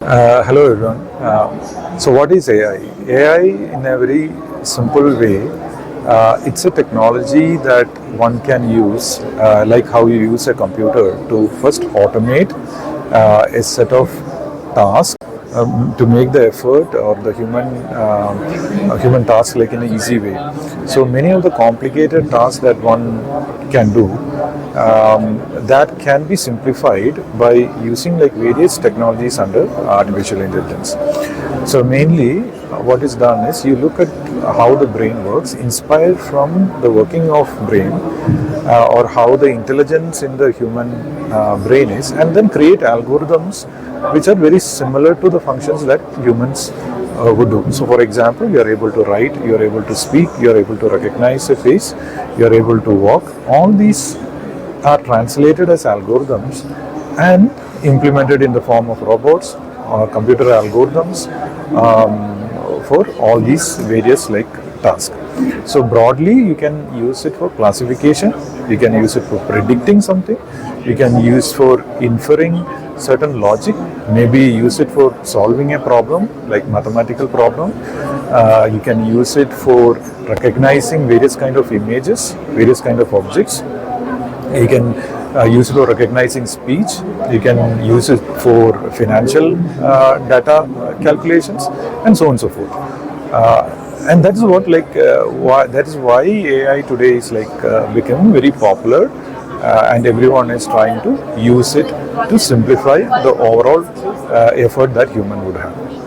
Hello everyone. So what is AI? AI in a very simple way, it's a technology that one can use, like how you use a computer to first automate a set of tasks to make the effort or the human task like in an easy way. So many of the complicated tasks that one can do that can be simplified by using like various technologies under artificial intelligence. So mainly what is done is you look at how the brain works, inspired from the working of brain or how the intelligence in the human brain is, and then create algorithms which are very similar to the functions that humans would do. So for example, you are able to write, you are able to speak, you are able to recognize a face, you are able to walk. All these are translated as algorithms and implemented in the form of robots or computer algorithms for all these various like tasks. So broadly, you can use it for classification, you can use it for predicting something, you can use for inferring certain logic, maybe use it for solving a problem like mathematical problem. You can use it for recognizing various kind of images, various kind of objects. You can use it for recognizing speech. You can use it for financial data calculations, and so on and so forth. And that is what that is why AI today is becoming very popular, and everyone is trying to use it to simplify the overall effort that human would have.